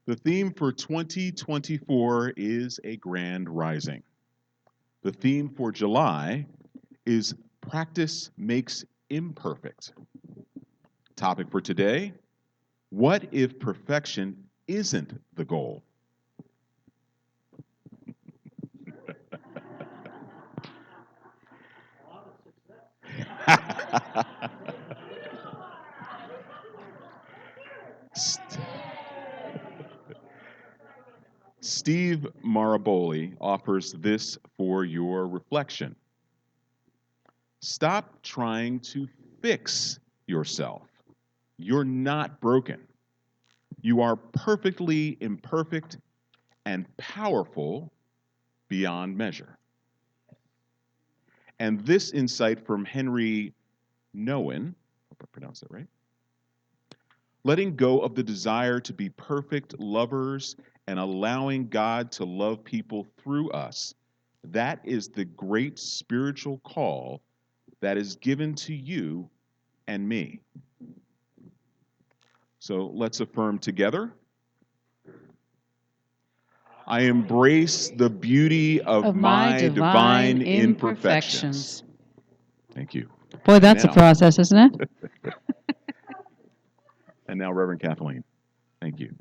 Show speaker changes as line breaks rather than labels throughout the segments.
The theme for 2024 is a grand rising. The theme for July is practice makes imperfect. Topic for today, what if perfection isn't the goal? Steve Maraboli offers this for your reflection. Stop trying to fix yourself. You're not broken. You are perfectly imperfect and powerful beyond measure. And this insight from Henry Nouwen, hope I pronounced that right. Letting go of the desire to be perfect lovers and allowing God to love people through us. That is the great spiritual call that is given to you and me. So let's affirm together. I embrace the beauty of my divine imperfections. Thank you.
Boy, that's a process, isn't it?
And now, Reverend Kathleen. Thank you.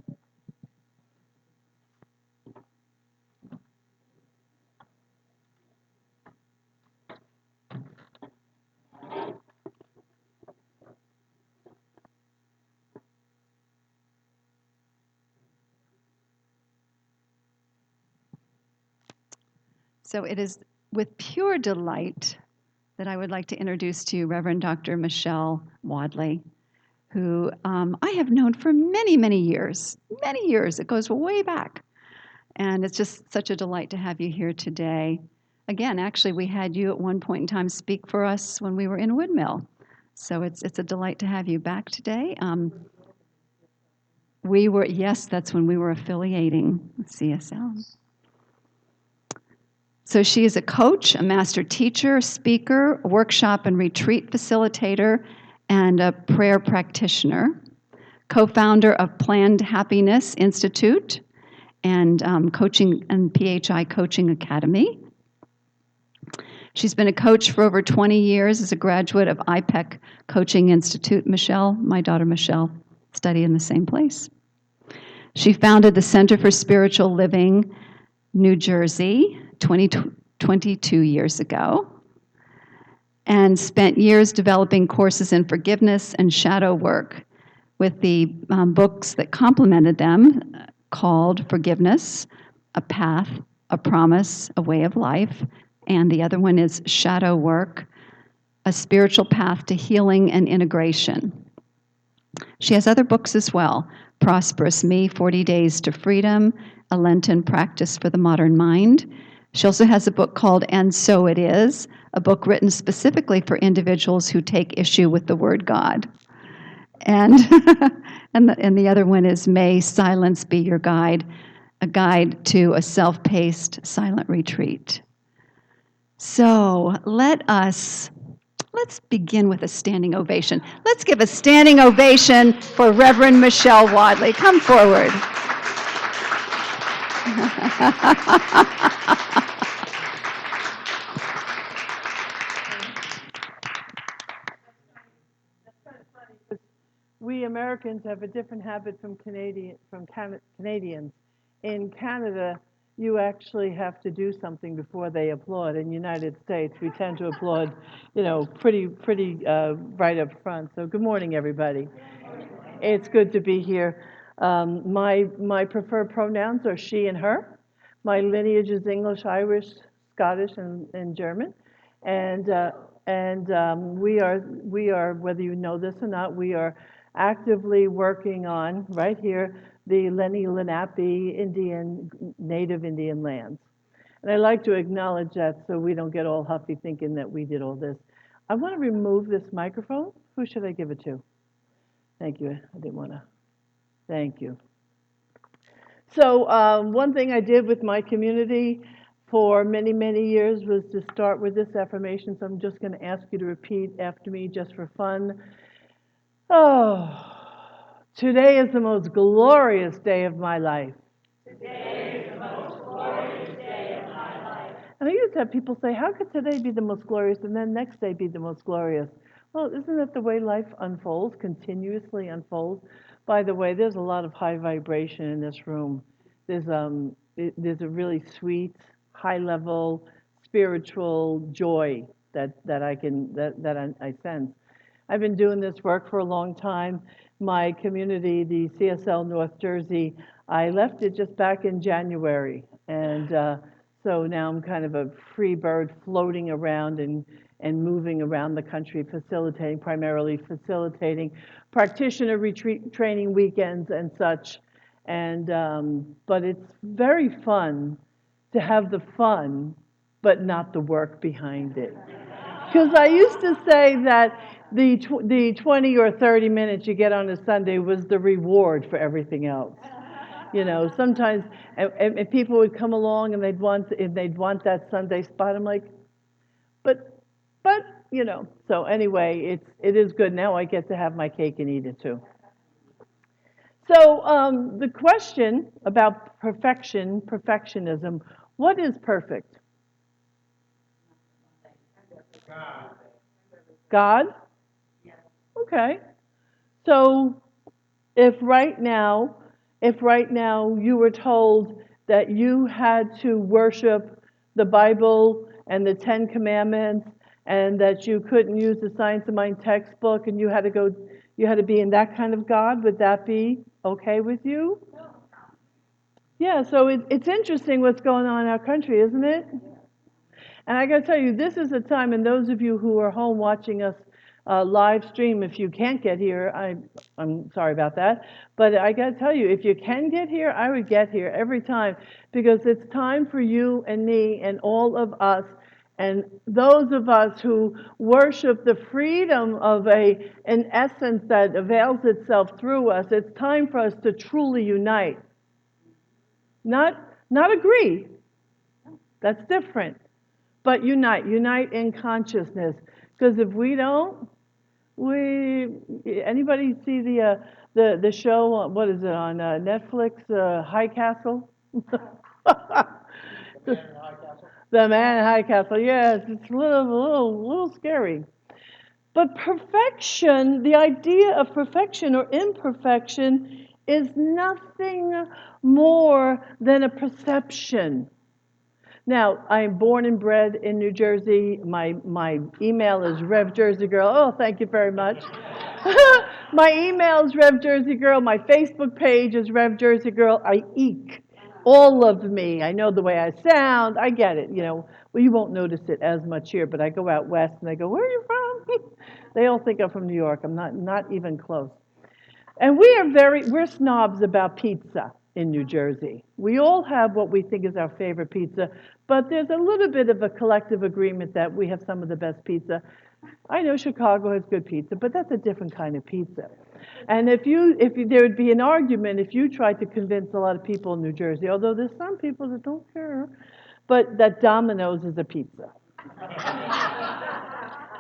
So it is with pure delight that I would like to introduce to you Reverend Dr. Michelle Wadleigh, who I have known for many, many years. Many years. It goes way back. And it's just such a delight to have you here today. Again, actually, we had you at one point in time speak for us when we were in Woodmill. So it's a delight to have you back today. Yes, that's when we were affiliating with CSL. So she is a coach, a master teacher, speaker, workshop and retreat facilitator, and a prayer practitioner, co-founder of Planned Happiness Institute and coaching and PHI Coaching Academy. She's been a coach for over 20 years as a graduate of IPEC Coaching Institute. Michelle, my daughter Michelle, study in the same place. She founded the Center for Spiritual Living, New Jersey, 22 years ago, and spent years developing courses in forgiveness and shadow work with the books that complemented them called Forgiveness, A Path, A Promise, A Way of Life, and the other one is Shadow Work, A Spiritual Path to Healing and Integration. She has other books as well, Prosperous Me, 40 Days to Freedom, A Lenten Practice for the Modern Mind. She also has a book called And So It Is, a book written specifically for individuals who take issue with the word God. And, and the other one is May Silence Be Your Guide, a guide to a self-paced silent retreat. So let's begin with a standing ovation. Let's give a standing ovation for Reverend Michelle Wadleigh. Come forward.
We Americans have a different habit from Canadians. In Canada, you actually have to do something before they applaud. In the United States, we tend to applaud, pretty right up front. So good morning, everybody. It's good to be here. My preferred pronouns are she and her. My lineage is English, Irish, Scottish, and German. And we are, whether you know this or not, we are actively working on, right here, the Lenni Lenape Native Indian lands. And I like to acknowledge that so we don't get all huffy thinking that we did all this. I want to remove this microphone. Who should I give it to? Thank you. I didn't want to. Thank you. So one thing I did with my community for many, many years was to start with this affirmation. So I'm just going to ask you to repeat after me just for fun. Oh, Today is the most glorious day of my life. And I used to have people say, how could today be the most glorious and then next day be the most glorious? Well, isn't that the way life unfolds, continuously unfolds? By the way, there's a lot of high vibration in this room. There's a really sweet, high level, spiritual joy that I sense. I've been doing this work for a long time. My community, the CSL North Jersey, I left it just back in January. And so now I'm kind of a free bird floating around and moving around the country, primarily facilitating practitioner retreat training weekends and such. And but it's very fun to have the fun, but not the work behind it. Because I used to say that the 20 or 30 minutes you get on a Sunday was the reward for everything else. You know, sometimes and people would come along and they'd want that Sunday spot. I'm like, but you know. So anyway, it is good. Now I get to have my cake and eat it too. So the question about perfectionism, what is perfect? God? Okay. So if right now you were told that you had to worship the Bible and the Ten Commandments and that you couldn't use the Science of Mind textbook and you had to be in that kind of God, would that be okay with you? Yeah, so it's interesting what's going on in our country, isn't it? And I got to tell you, this is a time, and those of you who are home watching us live stream, if you can't get here, I'm sorry about that. But I got to tell you, if you can get here, I would get here every time because it's time for you and me and all of us and those of us who worship the freedom of an essence that avails itself through us. It's time for us to truly unite. Not agree. That's different. But unite in consciousness. Because if we don't, anybody see the show? What is it on Netflix? High Castle. The Man in High Castle. Yes, it's a little scary. But perfection, the idea of perfection or imperfection, is nothing more than a perception. Now, I'm born and bred in New Jersey. My email is Rev Jersey Girl. Oh, thank you very much. My email is Rev Jersey Girl. My Facebook page is Rev Jersey Girl. I eek. All of me. I know the way I sound. I get it. You know, well, you won't notice it as much here, but I go out west and they go, "Where are you from?" They all think I'm from New York. I'm not even close. And we're snobs about pizza in New Jersey. We all have what we think is our favorite pizza, but there's a little bit of a collective agreement that we have some of the best pizza. I know Chicago has good pizza, but that's a different kind of pizza. And if there would be an argument if you tried to convince a lot of people in New Jersey, although there's some people that don't care, but that Domino's is a pizza.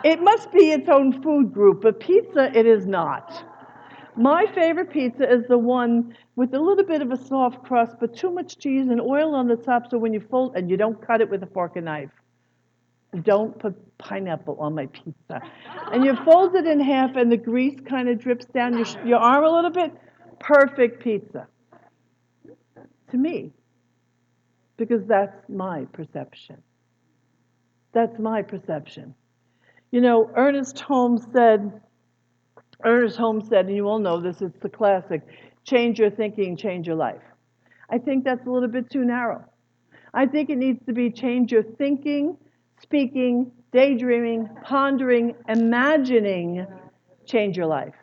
It must be its own food group, but pizza it is not. My favorite pizza is the one with a little bit of a soft crust, but too much cheese and oil on the top, so when you fold, and you don't cut it with a fork and knife. Don't put pineapple on my pizza. And you fold it in half, and the grease kind of drips down your arm a little bit. Perfect pizza. To me. Because that's my perception. That's my perception. You know, Ernest Holmes said, and you all know this, it's the classic, change your thinking, change your life. I think that's a little bit too narrow. I think it needs to be change your thinking, speaking, daydreaming, pondering, imagining, change your life.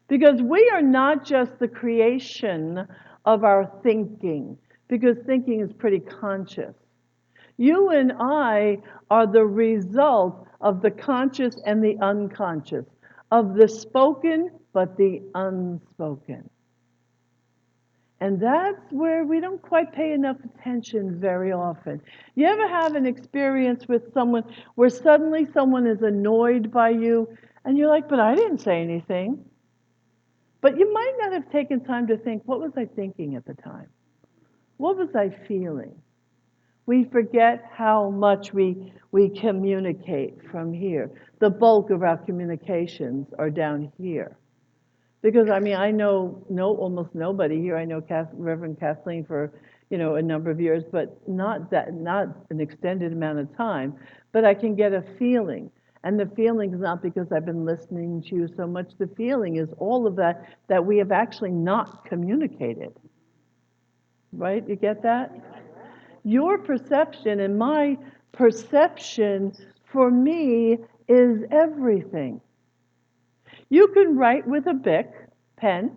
Because we are not just the creation of our thinking, because thinking is pretty conscious. You and I are the result of the conscious and the unconscious, of the spoken but the unspoken. And that's where we don't quite pay enough attention very often. You ever have an experience with someone where suddenly someone is annoyed by you and you're like, but I didn't say anything. But you might not have taken time to think, what was I thinking at the time? What was I feeling? We forget how much we communicate from here. The bulk of our communications are down here. Because I know almost nobody here. I know Reverend Kathleen for a number of years, but not an extended amount of time. But I can get a feeling, and the feeling is not because I've been listening to you so much. The feeling is all of that we have actually not communicated. Right? You get that? Your perception and my perception for me is everything. You can write with a Bic pen,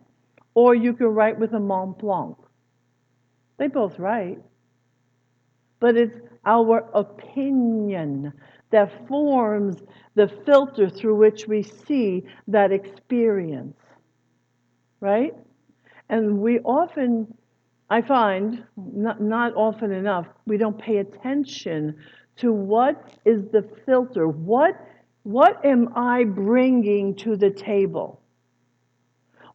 or you can write with a Mont Blanc. They both write. But it's our opinion that forms the filter through which we see that experience. Right? And we often, I find, not often enough, we don't pay attention to what is the filter. What am I bringing to the table?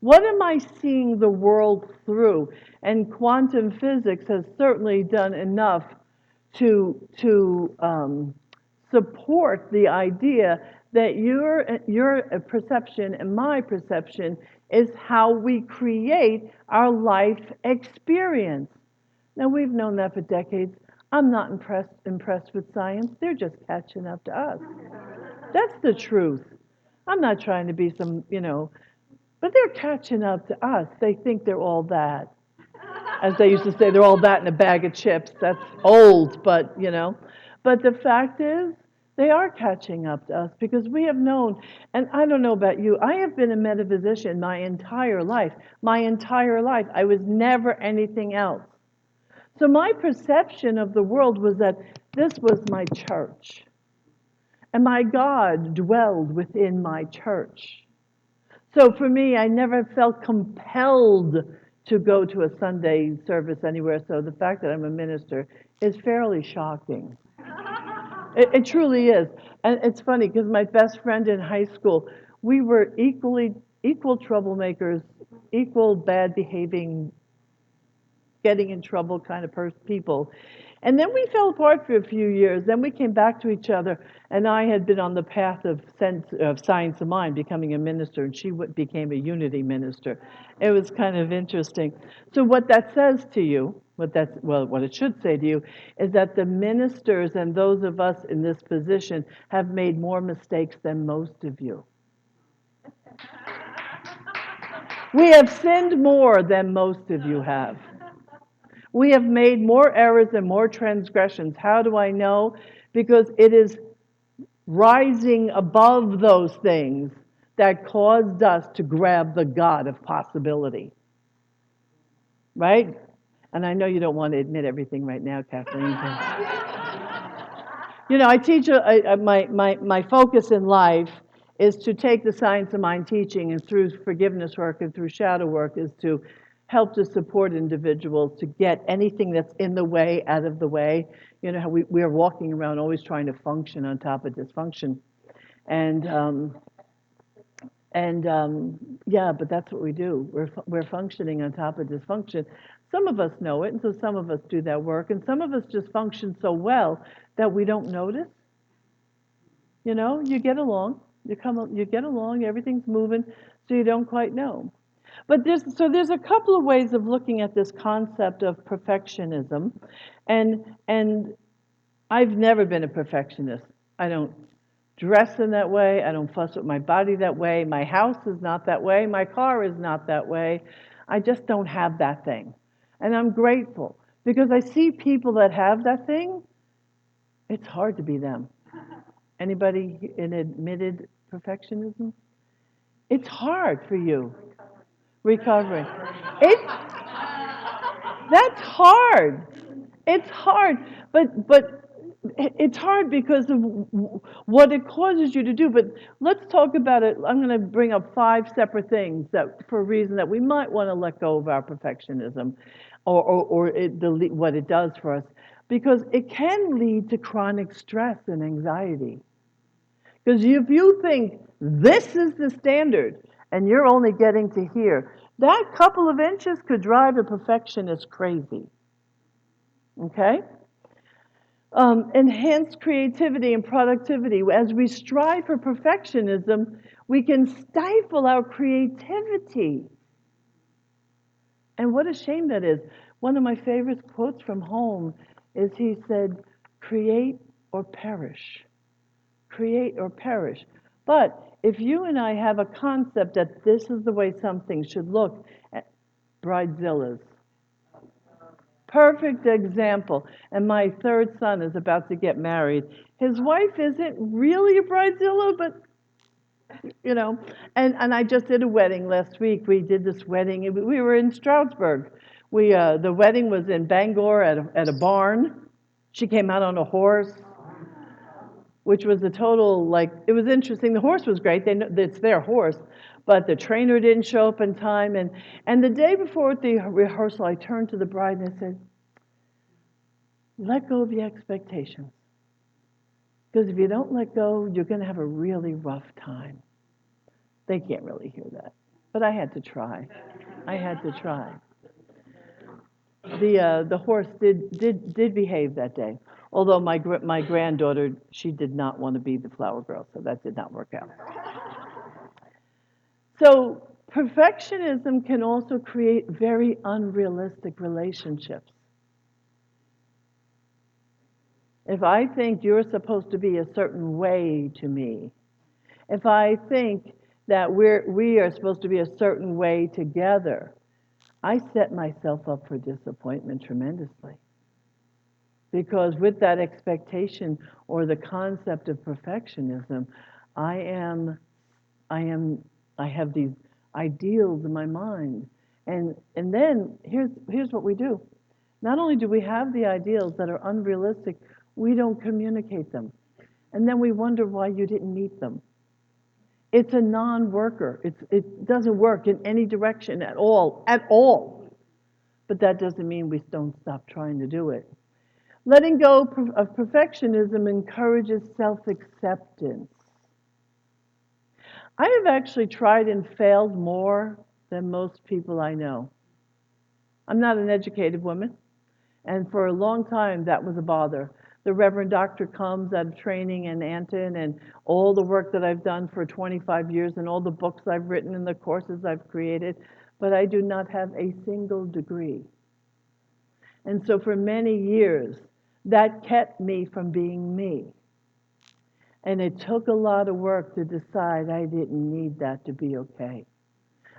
What am I seeing the world through? And quantum physics has certainly done enough to support the idea that your perception and my perception is how we create our life experience. Now, we've known that for decades. I'm not impressed with science. They're just catching up to us. That's the truth. I'm not trying to be some, but they're catching up to us. They think they're all that. As they used to say, they're all that in a bag of chips. That's old, but. But the fact is, they are catching up to us because we have known, and I don't know about you, I have been a metaphysician my entire life. My entire life. I was never anything else. So my perception of the world was that this was my church. And my God dwelled within my church. So for me, I never felt compelled to go to a Sunday service anywhere. So the fact that I'm a minister is fairly shocking. It truly is. And it's funny because my best friend in high school, we were equal troublemakers, equal bad behaving, getting in trouble kind of people. And then we fell apart for a few years. Then we came back to each other, and I had been on the path of science of mind, becoming a minister, and she became a unity minister. It was kind of interesting. So what that says to you, what it should say to you, is that the ministers and those of us in this position have made more mistakes than most of you. We have sinned more than most of you have. We have made more errors and more transgressions. How do I know? Because it is rising above those things that caused us to grab the God of possibility. Right? And I know you don't want to admit everything right now, Kathleen. I teach, my focus in life is to take the science of mind teaching, and through forgiveness work and through shadow work is to help to support individuals to get anything that's in the way out of the way. You know how we are walking around always trying to function on top of dysfunction. And yeah, but that's what we do. We're functioning on top of dysfunction. Some of us know it, and so some of us do that work, and some of us just function so well that we don't notice. You get along, you get along, everything's moving, so you don't quite know. But there's a couple of ways of looking at this concept of perfectionism, and I've never been a perfectionist. I don't dress in that way. I don't fuss with my body that way. My house is not that way. My car is not that way. I just don't have that thing. And I'm grateful because I see people that have that thing. It's hard to be them. Anybody in admitted perfectionism? It's hard for you. Recovering. That's hard. It's hard. But it's hard because of what it causes you to do. But let's talk about it. I'm going to bring up 5 separate things that, for a reason that we might want to let go of our perfectionism, or what it does for us, because it can lead to chronic stress and anxiety. Because if you think this is the standard, and you're only getting to here. That couple of inches could drive a perfectionist crazy. Okay? Enhanced creativity and productivity. As we strive for perfectionism, we can stifle our creativity. And what a shame that is. One of my favorite quotes from home is he said, "Create or perish. Create or perish." But if you and I have a concept that this is the way something should look, Bridezillas. Perfect example. And my third son is about to get married. His wife isn't really a bridezilla, but you know, and I just did a wedding last week. We did this wedding. We were in Stroudsburg. The wedding was in Bangor at a barn. She came out on a horse, which was a total, like, it was interesting. The horse was great. It's their horse, but the trainer didn't show up in time. And the day before the rehearsal, I turned to the bride and I said, let go of your expectations. Because if you don't let go, you're going to have a really rough time. They can't really hear that. But I had to try. I had to try. The horse did behave that day. Although my granddaughter, she did not want to be the flower girl, so that did not work out. So perfectionism can also create very unrealistic relationships. If I think you're supposed to be a certain way to me, if I think that we are supposed to be a certain way together, I set myself up for disappointment tremendously. Because with that expectation or the concept of perfectionism, I have these ideals in my mind. And then here's what we do. Not only do we have the ideals that are unrealistic, we don't communicate them. And then we wonder why you didn't meet them. It's a non-worker. It doesn't work in any direction at all. But that doesn't mean we don't stop trying to do it. Letting go of perfectionism encourages self-acceptance. I have actually tried and failed more than most people I know. I'm not an educated woman, and for a long time that was a bother. The Reverend Doctor comes out of training in Anton, and all the work that I've done for 25 years and all the books I've written and the courses I've created, but I do not have a single degree. And so for many years, that kept me from being me. And it took a lot of work to decide I didn't need that to be okay.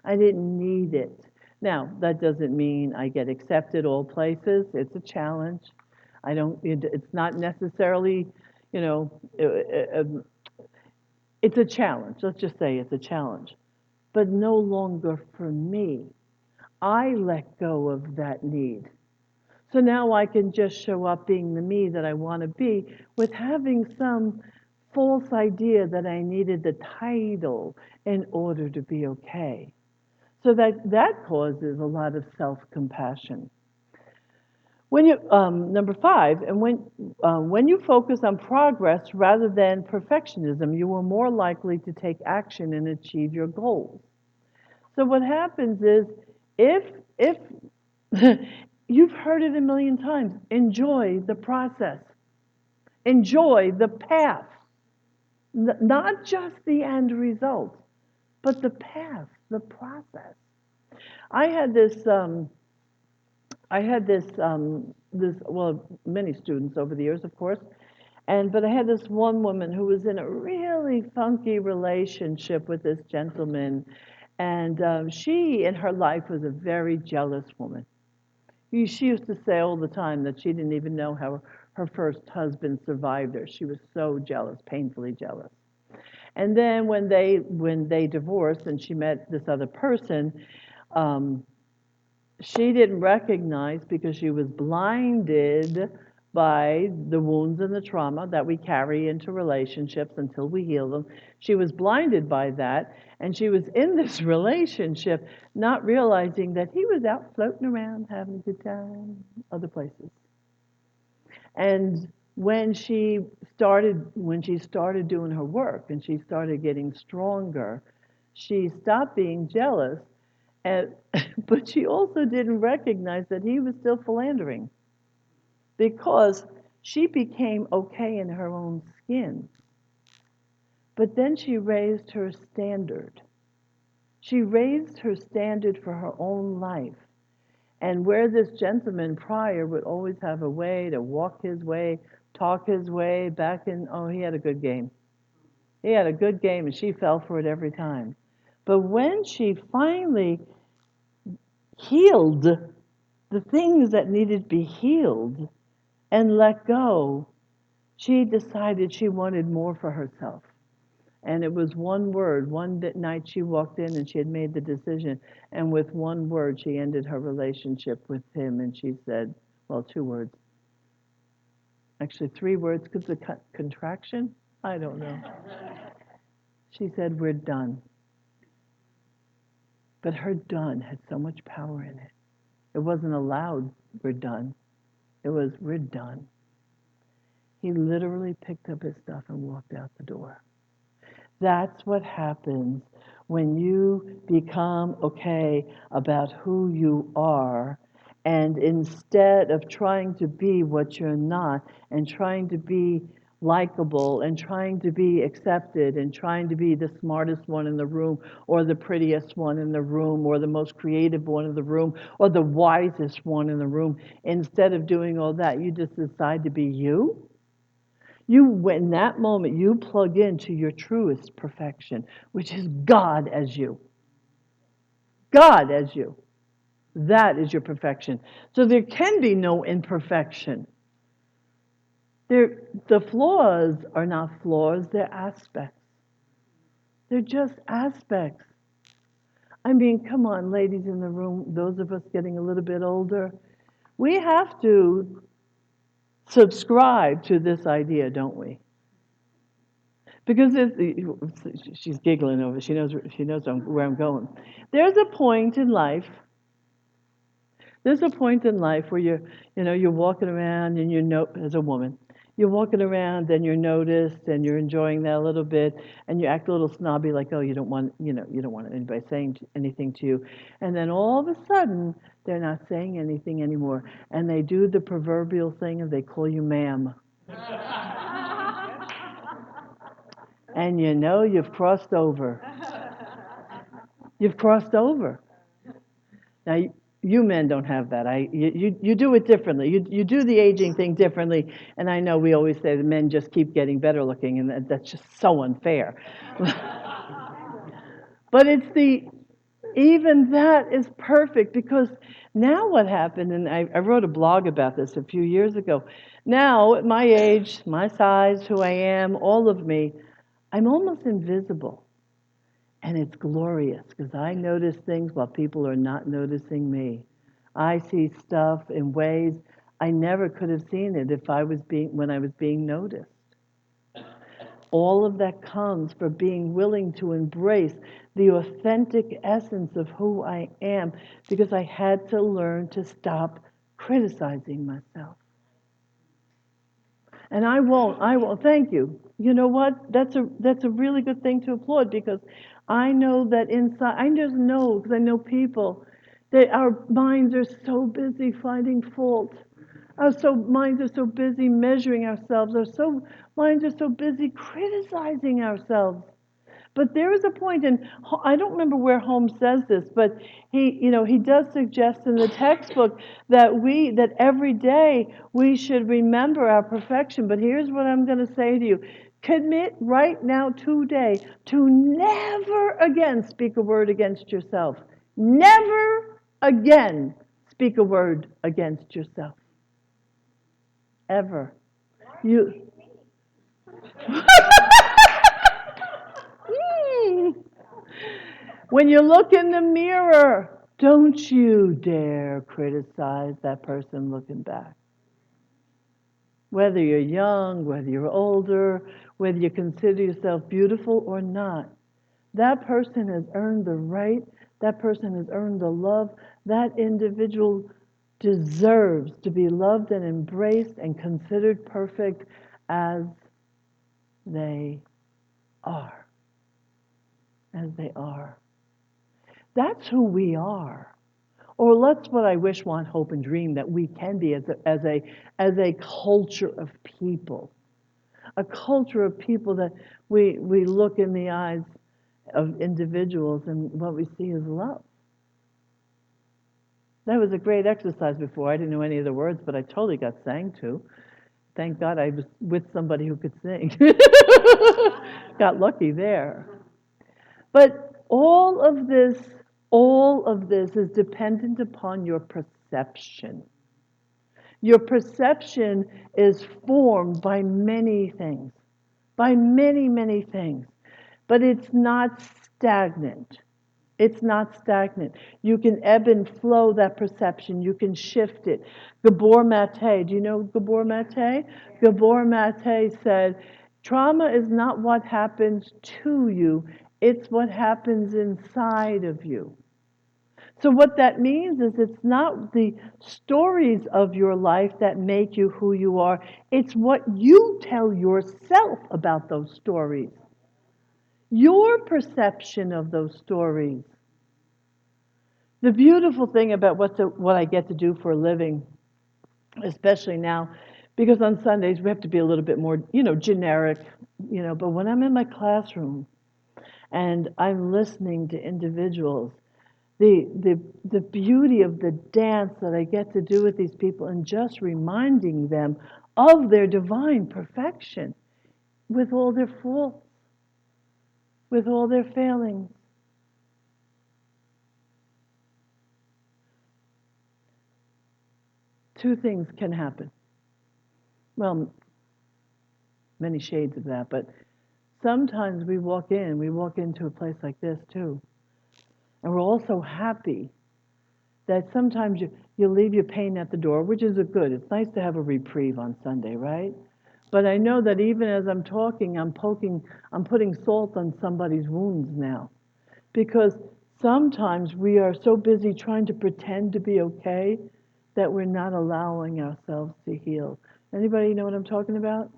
I didn't need it. Now, that doesn't mean I get accepted all places. It's a challenge. It's not necessarily, it's a challenge. Let's just say it's a challenge. But no longer for me. I let go of that need. So now I can just show up being the me that I want to be with having some false idea that I needed the title in order to be okay. So that causes a lot of self-compassion. When you number 5, and when you focus on progress rather than perfectionism, you are more likely to take action and achieve your goals. So what happens is, if you've heard it a million times, enjoy the process, enjoy the path, not just the end result, but the path, the process. I had many students over the years, of course, but I had this one woman who was in a really funky relationship with this gentleman, and she, in her life, was a very jealous woman. She used to say all the time that she didn't even know how her first husband survived her. She was so jealous, painfully jealous. And then when they divorced and she met this other person, she didn't recognize, because she was blinded by the wounds and the trauma that we carry into relationships until we heal them. She was blinded by that, and she was in this relationship not realizing that he was out floating around having a good time other places. And when she started doing her work and she started getting stronger, She stopped being jealous, and, but she also didn't recognize that he was still philandering because she became okay in her own skin. But then she raised her standard. She raised her standard for her own life. And where this gentleman prior would always have a way to walk his way, talk his way back in, oh, he had a good game. He had a good game, and she fell for it every time. But when she finally healed the things that needed to be healed and let go, she decided she wanted more for herself. And it was one word. One night she walked in and she had made the decision. And with one word, she ended her relationship with him. And she said, well, 2 words. Actually, 3 words because the contraction? I don't know. She said, we're done. But her done had so much power in it. It wasn't a loud, we're done. It was, we're done. He literally picked up his stuff and walked out the door. That's what happens when you become okay about who you are, and instead of trying to be what you're not and trying to be likable and trying to be accepted and trying to be the smartest one in the room or the prettiest one in the room or the most creative one in the room or the wisest one in the room, instead of doing all that, you just decide to be you. In that moment, you plug into your truest perfection, which is God as you. God as you. That is your perfection. So there can be no imperfection. The flaws are not flaws, they're aspects. They're just aspects. I mean, come on, ladies in the room, those of us getting a little bit older, we have to subscribe to this idea, don't we? Because she's giggling over. She knows where I'm going. There's a point in life. There's a point in life where you're walking around and as a woman, you're walking around and you're noticed and you're enjoying that a little bit and you act a little snobby, like, oh, you don't want anybody saying anything to you, and then all of a sudden they're not saying anything anymore, and they do the proverbial thing and they call you ma'am. And you've crossed over. You've crossed over. Now, you men don't have that. You do it differently. You do the aging thing differently. And I know we always say the men just keep getting better looking, and that's just so unfair. But even that is perfect, because now what happened, and I wrote a blog about this a few years ago. Now, at my age, my size, who I am, all of me, I'm almost invisible. And it's glorious because I notice things while people are not noticing me. I see stuff in ways I never could have seen it when I was being noticed. All of that comes from being willing to embrace the authentic essence of who I am, because I had to learn to stop criticizing myself. And I won't, thank you. You know what? That's a really good thing to applaud, because I know that inside, I just know, because I know people, that our minds are so busy finding fault. Our minds are so busy measuring ourselves. Minds are so busy criticizing ourselves. But there is a point, and I don't remember where Holmes says this, but he does suggest in the textbook that every day we should remember our perfection. But here's what I'm going to say to you. Commit right now today to never again speak a word against yourself. Never again speak a word against yourself. Ever. You. When you look in the mirror, don't you dare criticize that person looking back. Whether you're young, whether you're older, whether you consider yourself beautiful or not, that person has earned the right, that person has earned the love, that individual deserves to be loved and embraced and considered perfect as they are. as they are. That's who we are. Or that's what I wish, want, hope, and dream that we can be as a culture of people. A culture of people that we look in the eyes of individuals and what we see is love. That was a great exercise before. I didn't know any of the words, but I totally got sang to. Thank God I was with somebody who could sing. Got lucky there. But all of this is dependent upon your perception. Your perception is formed by many things, by many, many things. But it's not stagnant. It's not stagnant. You can ebb and flow that perception. You can shift it. Gabor Mate, do you know Gabor Mate? Gabor Mate said, trauma is not what happens to you, it's what happens inside of you. So what that means is it's not the stories of your life that make you who you are. It's what you tell yourself about those stories. Your perception of those stories. The beautiful thing about what I get to do for a living, especially now, because on Sundays we have to be a little bit more, generic, but when I'm in my classroom and I'm listening to individuals, the beauty of the dance that I get to do with these people and just reminding them of their divine perfection with all their faults, with all their failings. Two things can happen. Well, many shades of that, but sometimes we walk into a place like this too, and we're all so happy that sometimes you leave your pain at the door, which is good. It's nice to have a reprieve on Sunday, right? But I know that even as I'm talking, I'm putting salt on somebody's wounds now. Because sometimes we are so busy trying to pretend to be okay that we're not allowing ourselves to heal. Anybody know what I'm talking about?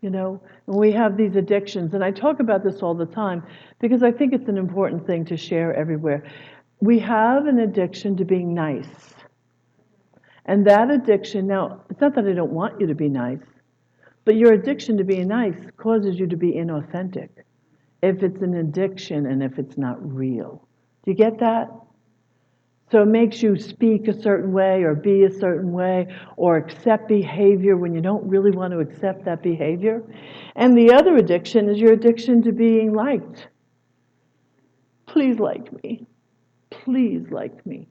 And we have these addictions, and I talk about this all the time because I think it's an important thing to share everywhere. We have an addiction to being nice. And that addiction, now, it's not that I don't want you to be nice, but your addiction to being nice causes you to be inauthentic if it's an addiction and if it's not real. Do you get that? So it makes you speak a certain way or be a certain way or accept behavior when you don't really want to accept that behavior. And the other addiction is your addiction to being liked. Please like me. Please like me.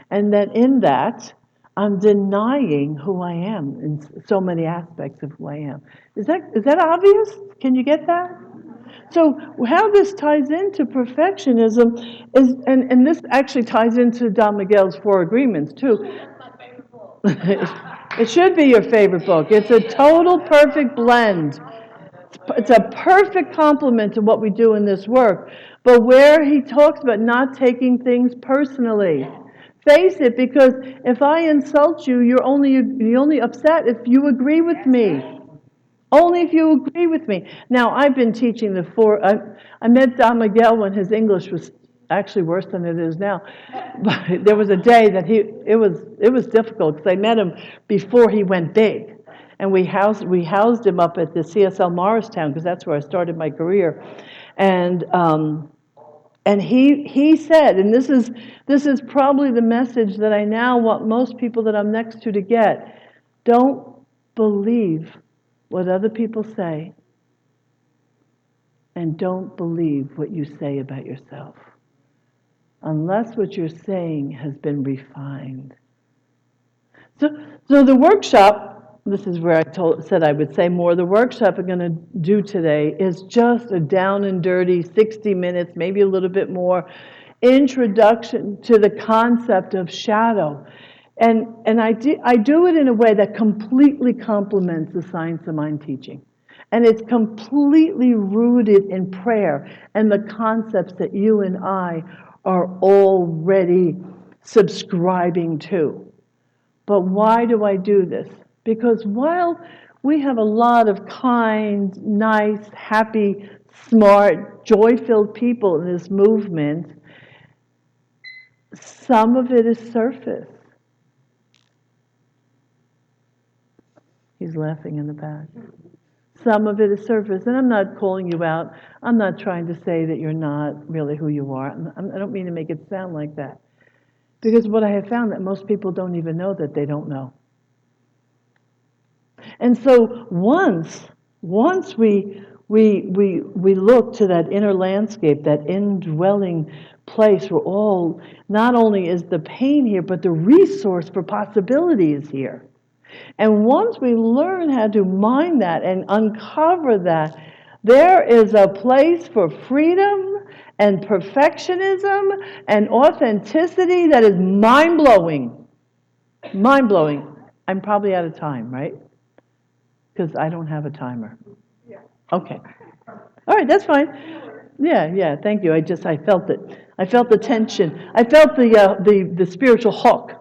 And that in that, I'm denying who I am in so many aspects of who I am. Is that obvious? Can you get that? So how this ties into perfectionism is, and this actually ties into Don Miguel's Four Agreements too. It should be your favorite book. It's a total perfect blend. It's a perfect complement to what we do in this work. But where he talks about not taking things personally. Face it, because if I insult you, you're only upset if you agree with me. Only if you agree with me. Now, I've been teaching the four. I met Don Miguel when his English was actually worse than it is now. But there was a day that it was difficult because I met him before he went big, and we housed him up at the CSL Morristown because that's where I started my career, and he said, and this is probably the message that I now want most people that I'm next to get: don't believe what other people say, and don't believe what you say about yourself, unless what you're saying has been refined. So the workshop, this is where I said I would say more, the workshop I'm going to do today is just a down and dirty 60 minutes, maybe a little bit more, introduction to the concept of shadow. And I do it in a way that completely complements the Science of Mind teaching. And it's completely rooted in prayer and the concepts that you and I are already subscribing to. But why do I do this? Because while we have a lot of kind, nice, happy smart, joy-filled people in this movement, some of it is surface. He's laughing in the back. Some of it is surface, and I'm not calling you out. I'm not trying to say that you're not really who you are. I don't mean to make it sound like that. Because what I have found that most people don't even know that they don't know. And so once we look to that inner landscape, that indwelling place where all, not only is the pain here, but the resource for possibility is here. And once we learn how to mine that and uncover that, there is a place for freedom and perfectionism and authenticity that is mind-blowing. Mind-blowing. I'm probably out of time, right? Because I don't have a timer. Okay. All right, that's fine. Yeah, thank you. I felt it. I felt the tension. I felt the spiritual hook.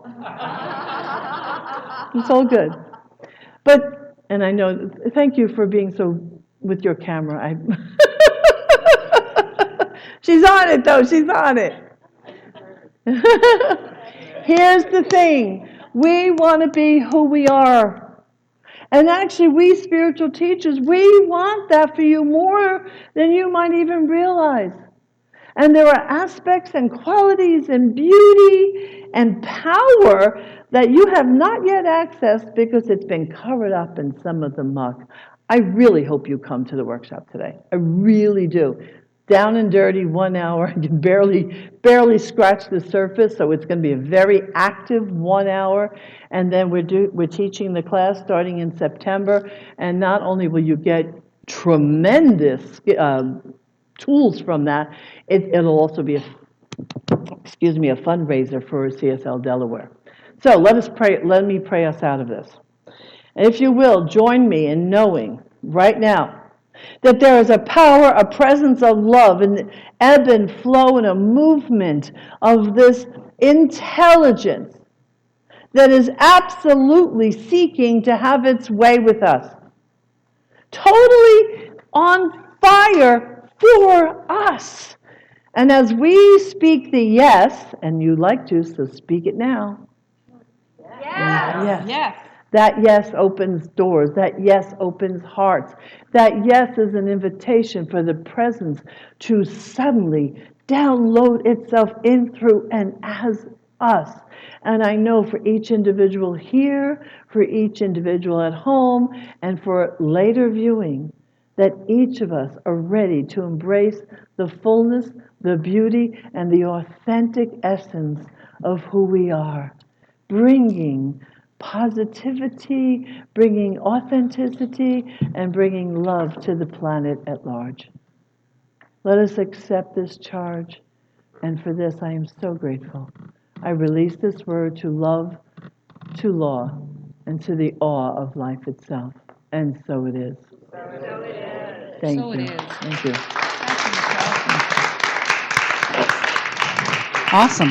It's all good. But, and I know, thank you for being so with your camera. She's on it, though. She's on it. Here's the thing. We want to be who we are. And actually, we spiritual teachers, we want that for you more than you might even realize. And there are aspects and qualities and beauty and power that you have not yet accessed because it's been covered up in some of the muck. I really hope you come to the workshop today. I really do. Down and dirty, 1 hour, you can barely scratch the surface, so it's going to be a very active 1 hour. And then we're teaching the class starting in September, and not only will you get tremendous tools from that, it'll also be a fundraiser for CSL Delaware. So let me pray us out of this. And if you will, join me in knowing right now that there is a power, a presence of love, an ebb and flow and a movement of this intelligence that is absolutely seeking to have its way with us. Totally on fire for us. And as we speak the yes, and you like to, so speak it now. Yes. That yes opens doors. That yes opens hearts. That yes is an invitation for the presence to suddenly download itself in, through, and as us. And I know for each individual here, for each individual at home, and for later viewing, that each of us are ready to embrace the fullness, the beauty, and the authentic essence of who we are, bringing positivity, bringing authenticity, and bringing love to the planet at large. Let us accept this charge, and for this I am so grateful. I release this word to love, to law, and to the awe of life itself. And so it is. Thank you. Thank you.
Awesome.